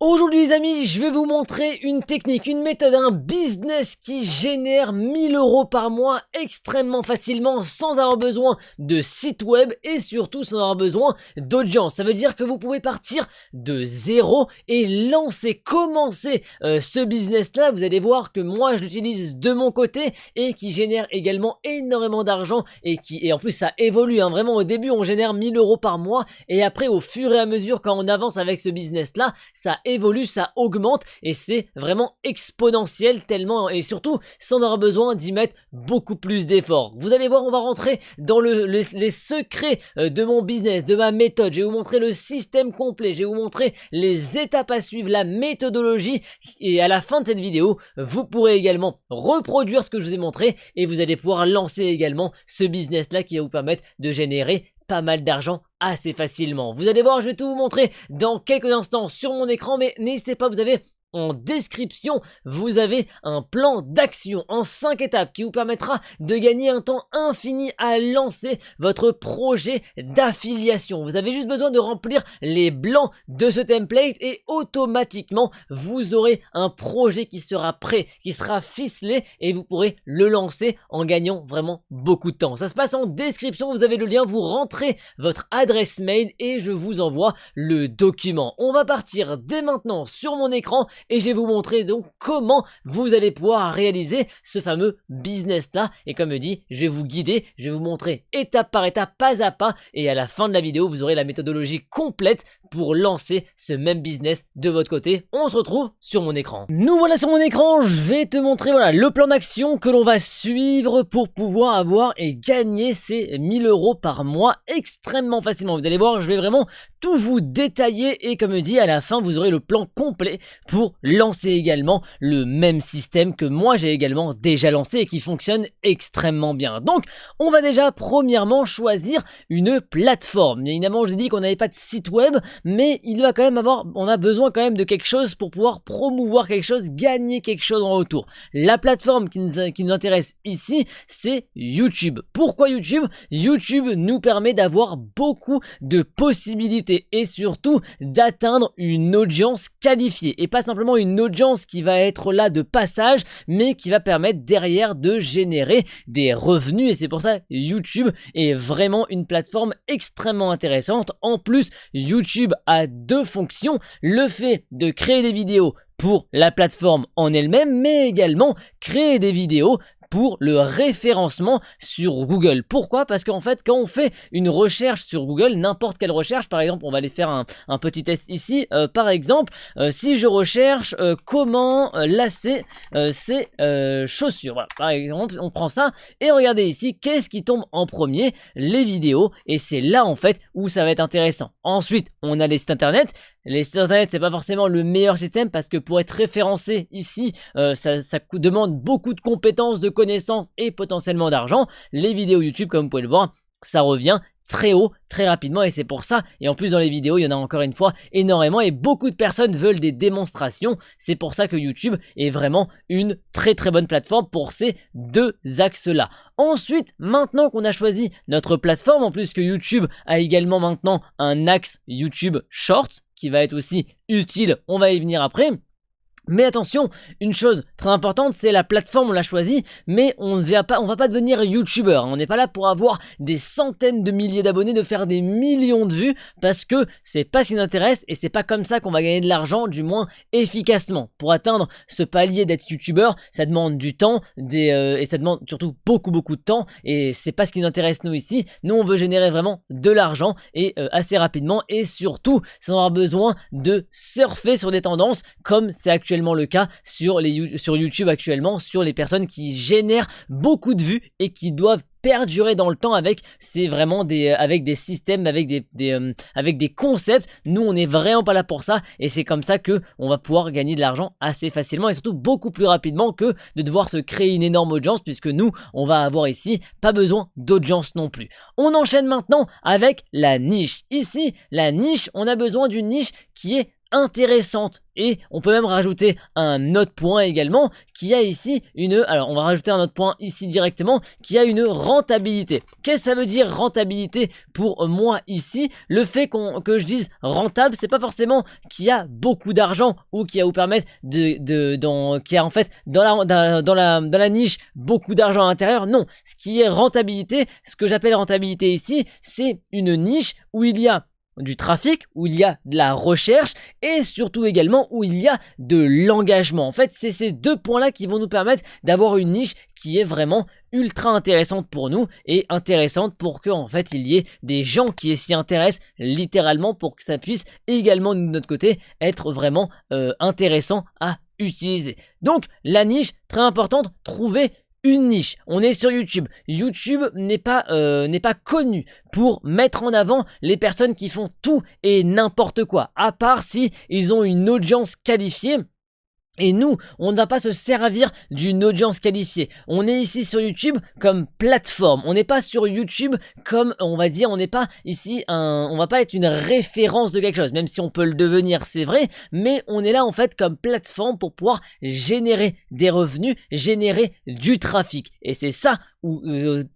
Aujourd'hui les amis, je vais vous montrer une technique, une méthode, un business qui génère 1000 euros par mois extrêmement facilement sans avoir besoin de site web et surtout sans avoir besoin d'audience. Ça veut dire que vous pouvez partir de zéro et commencer ce business là. Vous allez voir que moi je l'utilise de mon côté et qui génère également énormément d'argent et en plus ça évolue, hein. Vraiment au début on génère 1000 euros par mois et après au fur et à mesure quand on avance avec ce business là, ça évolue, ça augmente et c'est vraiment exponentiel tellement et surtout sans avoir besoin d'y mettre beaucoup plus d'efforts. Vous allez voir, on va rentrer dans les secrets de mon business, de ma méthode. Je vais vous montrer le système complet, je vais vous montrer les étapes à suivre, la méthodologie et à la fin de cette vidéo, vous pourrez également reproduire ce que je vous ai montré et vous allez pouvoir lancer également ce business là qui va vous permettre de générer pas mal d'argent assez facilement. Vous allez voir, je vais tout vous montrer dans quelques instants sur mon écran, mais n'hésitez pas, vous avez en description, vous avez un plan d'action en 5 étapes qui vous permettra de gagner un temps infini à lancer votre projet d'affiliation. Vous avez juste besoin de remplir les blancs de ce template et automatiquement vous aurez un projet qui sera prêt, qui sera ficelé et vous pourrez le lancer en gagnant vraiment beaucoup de temps. Ça se passe en description, vous avez le lien, vous rentrez votre adresse mail et je vous envoie le document. On va partir dès maintenant sur mon écran et je vais vous montrer donc comment vous allez pouvoir réaliser ce fameux business là et comme dit, je vais vous guider, je vais vous montrer étape par étape, pas à pas et à la fin de la vidéo vous aurez la méthodologie complète pour lancer ce même business de votre côté. On se retrouve sur mon écran. Nous voilà sur mon écran, je vais te montrer voilà le plan d'action que l'on va suivre pour pouvoir avoir et gagner ces 1000 euros par mois extrêmement facilement. Vous allez voir, je vais vraiment tout vous détailler et comme dit, à la fin vous aurez le plan complet pour lancer également le même système que moi j'ai également déjà lancé et qui fonctionne extrêmement bien. Donc on va déjà premièrement choisir une plateforme. Bien évidemment je vous ai dit qu'on n'avait pas de site web, mais il va quand même on a besoin quand même de quelque chose pour pouvoir promouvoir quelque chose, gagner quelque chose en retour. La plateforme qui nous intéresse ici, c'est YouTube. Pourquoi YouTube? YouTube nous permet d'avoir beaucoup de possibilités et surtout d'atteindre une audience qualifiée et pas simplement une audience qui va être là de passage mais qui va permettre derrière de générer des revenus et c'est pour ça YouTube est vraiment une plateforme extrêmement intéressante. En plus YouTube a deux fonctions, le fait de créer des vidéos pour la plateforme en elle-même mais également créer des vidéos pour le référencement sur Google. Pourquoi? Parce qu'en fait, quand on fait une recherche sur Google, n'importe quelle recherche, par exemple, on va aller faire un petit test ici. Par exemple, si je recherche comment lasser ses chaussures. Voilà, par exemple, on prend ça et regardez ici, qu'est-ce qui tombe en premier? Les vidéos. Et c'est là, en fait, où ça va être intéressant. Ensuite, on a les sites internet. Les sites internet, c'est pas forcément le meilleur système parce que pour être référencé ici, ça demande beaucoup de compétences, de connaissances et potentiellement d'argent. Les vidéos YouTube, comme vous pouvez le voir, ça revient très haut, très rapidement et c'est pour ça. Et en plus dans les vidéos, il y en a encore une fois énormément et beaucoup de personnes veulent des démonstrations. C'est pour ça que YouTube est vraiment une très bonne plateforme pour ces deux axes-là. Ensuite, maintenant qu'on a choisi notre plateforme, en plus que YouTube a également maintenant un axe YouTube Shorts qui va être aussi utile, on va y venir après. Mais attention, une chose très importante, c'est la plateforme, on l'a choisie, mais on va pas devenir youtubeur. On n'est pas là pour avoir des centaines de milliers d'abonnés, de faire des millions de vues, parce que c'est pas ce qui nous intéresse et c'est pas comme ça qu'on va gagner de l'argent, du moins efficacement. Pour atteindre ce palier d'être youtubeur, ça demande du temps et ça demande surtout beaucoup de temps et c'est pas ce qui nous intéresse nous ici. Nous on veut générer vraiment de l'argent et assez rapidement et surtout sans avoir besoin de surfer sur des tendances comme c'est actuellement le cas sur YouTube actuellement, sur les personnes qui génèrent beaucoup de vues et qui doivent perdurer dans le temps avec avec des systèmes, avec des concepts. Nous on n'est vraiment pas là pour ça et c'est comme ça que on va pouvoir gagner de l'argent assez facilement et surtout beaucoup plus rapidement que de devoir se créer une énorme audience puisque nous on va avoir ici pas besoin d'audience non plus. On enchaîne maintenant avec la niche. Ici la niche, on a besoin d'une niche qui est intéressante. Et on peut même rajouter un autre point également qui a ici alors on va rajouter un autre point ici directement qui a une rentabilité. Qu'est-ce que ça veut dire rentabilité pour moi ici? Le fait que je dise rentable, c'est pas forcément qu'il y a beaucoup d'argent ou qui va vous permettre qu'il y a en fait dans la niche beaucoup d'argent à l'intérieur. Non, ce qui est rentabilité, ce que j'appelle rentabilité ici, c'est une niche où il y a du trafic, où il y a de la recherche et surtout également où il y a de l'engagement. En fait, c'est ces deux points-là qui vont nous permettre d'avoir une niche qui est vraiment ultra intéressante pour nous et intéressante pour que en fait il y ait des gens qui s'y intéressent littéralement pour que ça puisse également de notre côté être vraiment intéressant à utiliser. Donc la niche, très importante, trouver une niche. On est sur YouTube. YouTube n'est pas connu pour mettre en avant les personnes qui font tout et n'importe quoi, à part si ils ont une audience qualifiée. Et nous, on ne va pas se servir d'une audience qualifiée. On est ici sur YouTube comme plateforme. On n'est pas sur YouTube comme, on va dire, on n'est pas ici on va pas être une référence de quelque chose, même si on peut le devenir, c'est vrai, mais on est là en fait comme plateforme pour pouvoir générer des revenus, générer du trafic. Et c'est ça où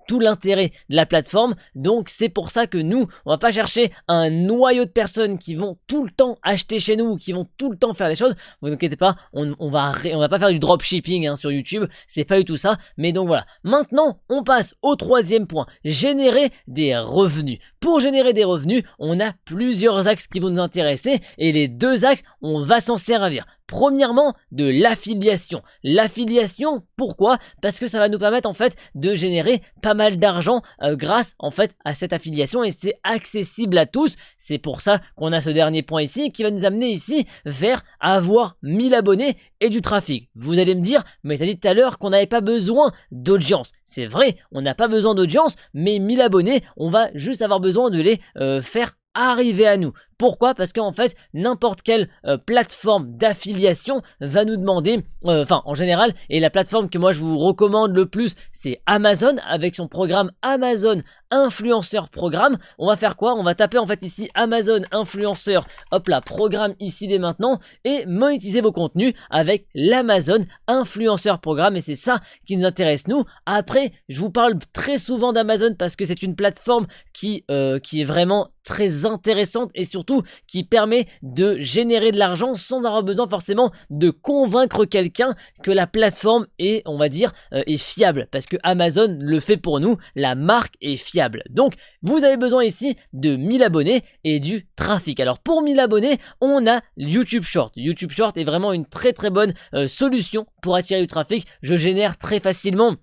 tout l'intérêt de la plateforme. Donc c'est pour ça que nous, on va pas chercher un noyau de personnes qui vont tout le temps acheter chez nous ou qui vont tout le temps faire des choses. Vous inquiétez pas, on va pas faire du dropshipping sur YouTube, c'est pas du tout ça. Mais donc voilà, maintenant on passe au troisième point, générer des revenus. Pour générer des revenus, on a plusieurs axes qui vont nous intéresser et les deux axes, on va s'en servir. Premièrement, de l'affiliation. L'affiliation, pourquoi? Parce que ça va nous permettre en fait de générer pas mal d'argent grâce en fait à cette affiliation et c'est accessible à tous. C'est pour ça qu'on a ce dernier point ici qui va nous amener ici vers avoir 1000 abonnés et du trafic. Vous allez me dire, mais t'as dit tout à l'heure qu'on n'avait pas besoin d'audience. C'est vrai, on n'a pas besoin d'audience, mais 1000 abonnés, on va juste avoir besoin de les faire arriver à nous. Pourquoi? Parce qu'en fait, n'importe quelle plateforme d'affiliation va nous demander, en général, et la plateforme que moi je vous recommande le plus, c'est Amazon, avec son programme Amazon Influenceur Programme. On va faire quoi? On va taper en fait ici Amazon Influenceur, hop là, programme ici dès maintenant, et monétiser vos contenus avec l'Amazon Influenceur Programme, et c'est ça qui nous intéresse nous. Après, je vous parle très souvent d'Amazon parce que c'est une plateforme qui est vraiment très intéressante et surtout qui permet de générer de l'argent sans avoir besoin forcément de convaincre quelqu'un que la plateforme est, on va dire, est fiable, parce que Amazon le fait pour nous, la marque est fiable. Donc vous avez besoin ici de 1000 abonnés et du trafic. Alors pour 1000 abonnés, on a YouTube Short. YouTube Short est vraiment une très très bonne solution pour attirer du trafic. Je génère très facilement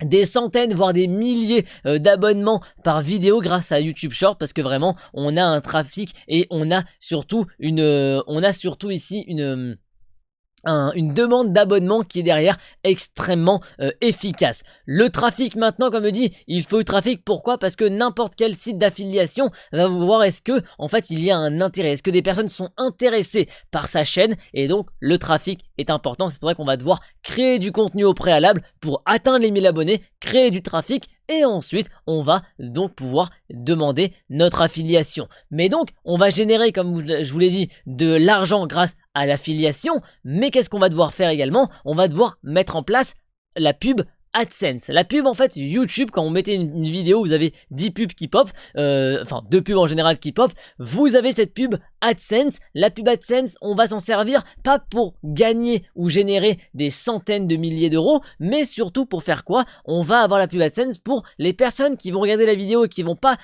des centaines voire des milliers d'abonnements par vidéo grâce à YouTube Short, parce que vraiment on a un trafic et on a surtout ici une demande d'abonnement qui est derrière extrêmement efficace. Le trafic maintenant, comme je dis, il faut du trafic. Pourquoi? Parce que n'importe quel site d'affiliation va vous voir est-ce que en fait il y a un intérêt, est-ce que des personnes sont intéressées par sa chaîne, et donc le trafic est important. C'est pour ça qu'on va devoir créer du contenu au préalable pour atteindre les 1000 abonnés, créer du trafic, et ensuite on va donc pouvoir demander notre affiliation. Mais donc on va générer, comme je vous l'ai dit, de l'argent grâce à l'affiliation. Mais qu'est-ce qu'on va devoir faire également? On va devoir mettre en place la pub AdSense. La pub en fait YouTube, quand vous mettez une vidéo, vous avez 10 pubs qui pop, 2 pubs en général qui pop, vous avez cette pub AdSense. La pub AdSense, on va s'en servir pas pour gagner ou générer des centaines de milliers d'euros, mais surtout pour faire quoi? On va avoir la pub AdSense pour les personnes qui vont regarder la vidéo et qui vont pas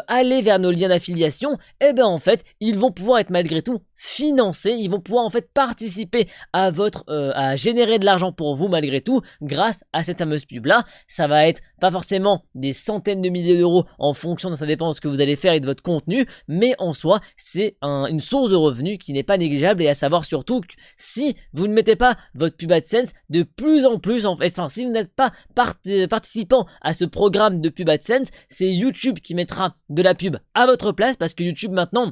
aller vers nos liens d'affiliation. Et ben en fait, ils vont pouvoir être malgré tout financés, ils vont pouvoir en fait participer à à générer de l'argent pour vous malgré tout grâce à cette fameuse pub là. Ça va être pas forcément des centaines de milliers d'euros en fonction de, ça dépend de ce que vous allez faire et de votre contenu, mais en soi c'est une source de revenus qui n'est pas négligeable. Et à savoir surtout que si vous ne mettez pas votre pub AdSense, de plus en plus en fait, si vous n'êtes pas participant à ce programme de pub AdSense, c'est YouTube qui mettra de la pub à votre place, parce que YouTube maintenant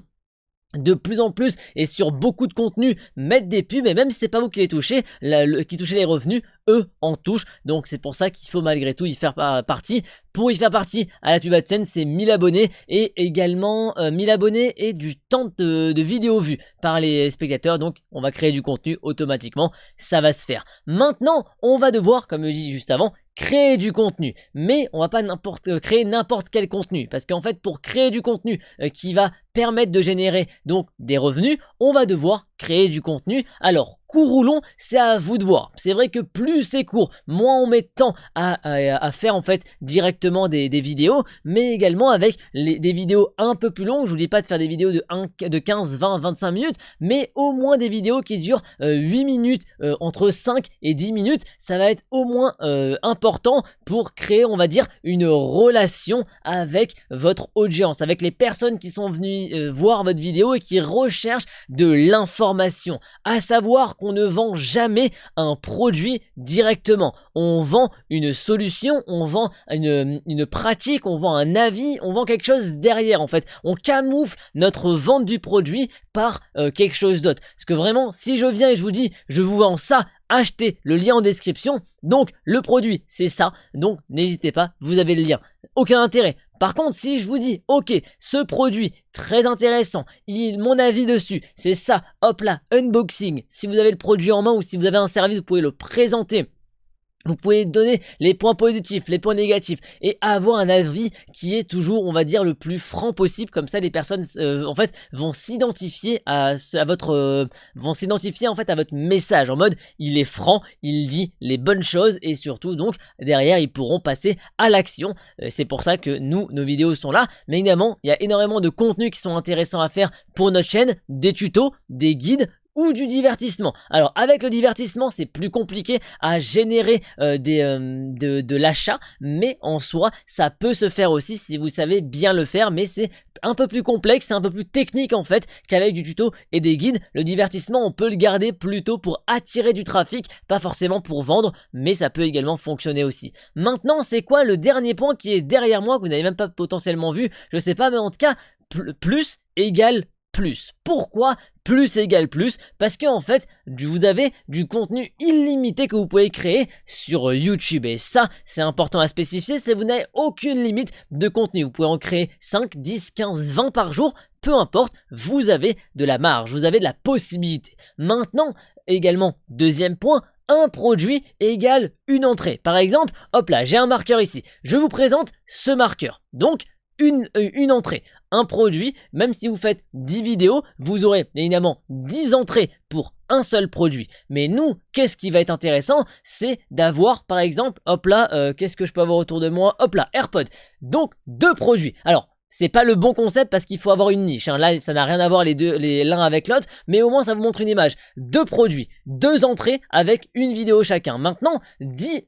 de plus en plus et sur beaucoup de contenus mettent des pubs, et même si c'est pas vous qui les touchez, qui touchez les revenus, E en touche. Donc c'est pour ça qu'il faut malgré tout y faire partie. Pour y faire partie à la pub AdSense, c'est 1000 abonnés et également 1000 abonnés et du temps de vidéo vue par les spectateurs. Donc on va créer du contenu automatiquement, ça va se faire. Maintenant, on va devoir, comme je dis juste avant, créer du contenu, mais on va pas créer n'importe quel contenu, parce qu'en fait pour créer du contenu qui va permettre de générer donc des revenus, on va devoir créer du contenu. Alors court ou long, c'est à vous de voir. C'est vrai que plus c'est court, moins on met de temps à faire en fait directement des vidéos, mais également avec des vidéos un peu plus longues. Je vous dis pas de faire des vidéos de 15, 20, 25 minutes, mais au moins des vidéos qui durent 8 minutes, entre 5 et 10 minutes, ça va être au moins important pour créer, on va dire, une relation avec votre audience, avec les personnes qui sont venues voir votre vidéo et qui recherchent de l'information. À savoir qu'on ne vend jamais un produit directement. On vend une solution, on vend une pratique, on vend un avis, on vend quelque chose derrière en fait. On camoufle notre vente du produit par quelque chose d'autre. Parce que vraiment, si je viens et je vous dis, je vous vends ça, achetez, le lien en description, donc le produit c'est ça, donc n'hésitez pas, vous avez le lien, aucun intérêt. Par contre, si je vous dis, ok, ce produit, très intéressant, mon avis dessus, c'est ça, hop là, unboxing, si vous avez le produit en main ou si vous avez un service, vous pouvez le présenter. Vous pouvez donner les points positifs, les points négatifs et avoir un avis qui est toujours, on va dire, le plus franc possible. Comme ça, les personnes, en fait, vont s'identifier à votre message en mode, il est franc, il dit les bonnes choses et surtout, donc, derrière, ils pourront passer à l'action. C'est pour ça que nos vidéos sont là. Mais évidemment, il y a énormément de contenus qui sont intéressants à faire pour notre chaîne, des tutos, des guides, ou du divertissement. Alors avec le divertissement c'est plus compliqué à générer de l'achat, mais en soi ça peut se faire aussi si vous savez bien le faire, mais c'est un peu plus complexe, c'est un peu plus technique en fait qu'avec du tuto et des guides. Le divertissement on peut le garder plutôt pour attirer du trafic, pas forcément pour vendre, mais ça peut également fonctionner aussi. Maintenant c'est quoi le dernier point qui est derrière moi que vous n'avez même pas potentiellement vu, je sais pas, mais en tout cas plus égale plus. Pourquoi plus égale plus? Parce que en fait vous avez du contenu illimité que vous pouvez créer sur YouTube, et ça c'est important à spécifier, c'est que vous n'avez aucune limite de contenu. Vous pouvez en créer 5, 10, 15, 20 par jour, peu importe, vous avez de la marge, vous avez de la possibilité. Maintenant également, deuxième point, un produit égale une entrée. Par exemple, hop là, j'ai un marqueur ici, je vous présente ce marqueur, donc une entrée. Un produit, même si vous faites 10 vidéos, vous aurez évidemment 10 entrées pour un seul produit. Mais nous, qu'est-ce qui va être intéressant? C'est d'avoir par exemple, hop là, qu'est-ce que je peux avoir autour de moi? Hop là, AirPod. Donc 2 produits. Alors, c'est pas le bon concept parce qu'il faut avoir une niche, hein. Là ça n'a rien à voir l'un avec l'autre, mais au moins ça vous montre une image. 2 produits, 2 entrées avec une vidéo chacun. Maintenant,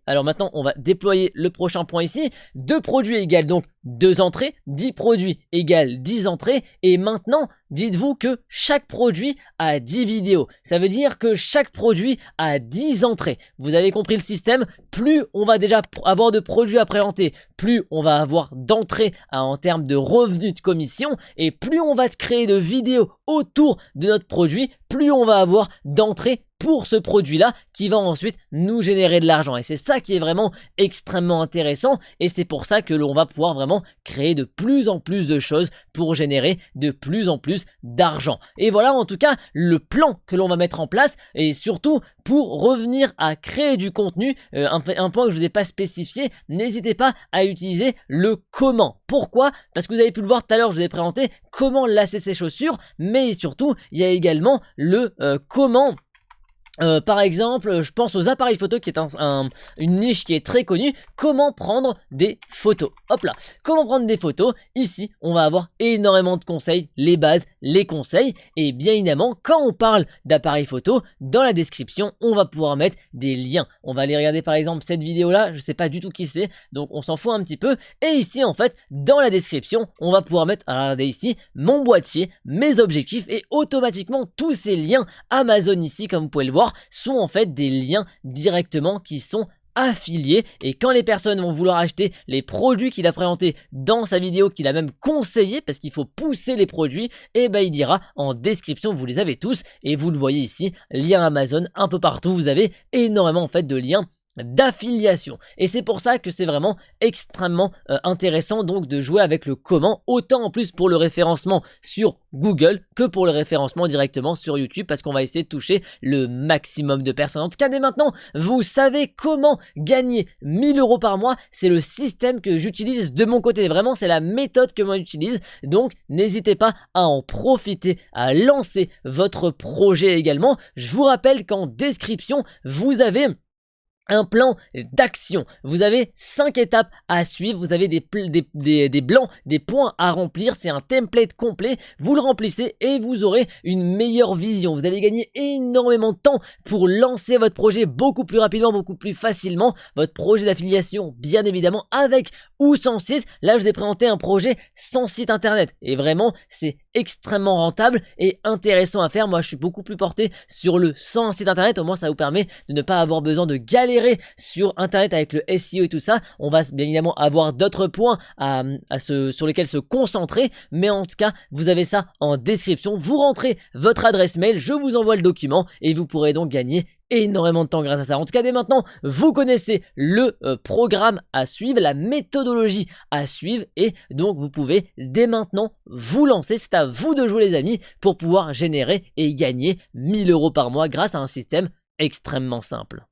alors maintenant on va déployer le prochain point ici. 2 produits égale donc 2 entrées, 10 produits égale 10 entrées, et maintenant dites-vous que chaque produit a 10 vidéos. Ça veut dire que chaque produit a 10 entrées. Vous avez compris le système? Plus on va déjà avoir de produits à présenter, plus on va avoir d'entrées en termes de revenus de commission, et plus on va créer de vidéos autour de notre produit, plus on va avoir d'entrées pour ce produit-là qui va ensuite nous générer de l'argent. Et c'est ça qui est vraiment extrêmement intéressant, et c'est pour ça que l'on va pouvoir vraiment créer de plus en plus de choses pour générer de plus en plus d'argent. Et voilà en tout cas le plan que l'on va mettre en place, et surtout pour revenir à créer du contenu, un point que je ne vous ai pas spécifié, n'hésitez pas à utiliser le comment. Pourquoi? Parce que vous avez pu le voir tout à l'heure, je vous ai présenté comment lasser ses chaussures, mais surtout il y a également le comment. Par exemple, je pense aux appareils photo qui est une niche qui est très connue. Comment prendre des photos? Hop là, comment prendre des photos? Ici, on va avoir énormément de conseils, les bases, les conseils. Et bien évidemment, quand on parle d'appareils photo, dans la description, on va pouvoir mettre des liens. On va aller regarder par exemple cette vidéo-là, je sais pas du tout qui c'est, donc on s'en fout un petit peu. Et ici, en fait, dans la description, on va pouvoir mettre, regardez ici, mon boîtier, mes objectifs, et automatiquement, tous ces liens Amazon ici, comme vous pouvez le voir, sont en fait des liens directement qui sont affiliés, et quand les personnes vont vouloir acheter les produits qu'il a présentés dans sa vidéo, qu'il a même conseillé, parce qu'il faut pousser les produits, et ben il dira en description, vous les avez tous, et vous le voyez ici, lien Amazon un peu partout, vous avez énormément en fait de liens d'affiliation. Et c'est pour ça que c'est vraiment extrêmement intéressant donc de jouer avec le comment, autant en plus pour le référencement sur Google que pour le référencement directement sur YouTube, parce qu'on va essayer de toucher le maximum de personnes. En tout cas, dès maintenant, vous savez comment gagner 1000 € par mois. C'est le système que j'utilise de mon côté. Vraiment, c'est la méthode que moi j'utilise. Donc, n'hésitez pas à en profiter, à lancer votre projet également. Je vous rappelle qu'en description, vous avez un plan d'action. Vous avez 5 étapes à suivre, vous avez des blancs, des points à remplir, c'est un template complet, vous le remplissez et vous aurez une meilleure vision. Vous allez gagner énormément de temps pour lancer votre projet beaucoup plus rapidement, beaucoup plus facilement. Votre projet d'affiliation, bien évidemment, avec ou sans site. Là, je vous ai présenté un projet sans site internet et vraiment, c'est extrêmement rentable et intéressant à faire. Moi, je suis beaucoup plus porté sur le sans site internet. Au moins, ça vous permet de ne pas avoir besoin de galérer sur internet avec le SEO et tout ça. On va bien évidemment avoir d'autres points sur lesquels se concentrer, mais en tout cas vous avez ça en description. Vous rentrez votre adresse mail, je vous envoie le document et vous pourrez donc gagner énormément de temps grâce à ça. En tout cas, dès maintenant, vous connaissez le programme à suivre, la méthodologie à suivre, et donc vous pouvez dès maintenant vous lancer. C'est à vous de jouer les amis pour pouvoir générer et gagner 1000 € par mois grâce à un système extrêmement simple.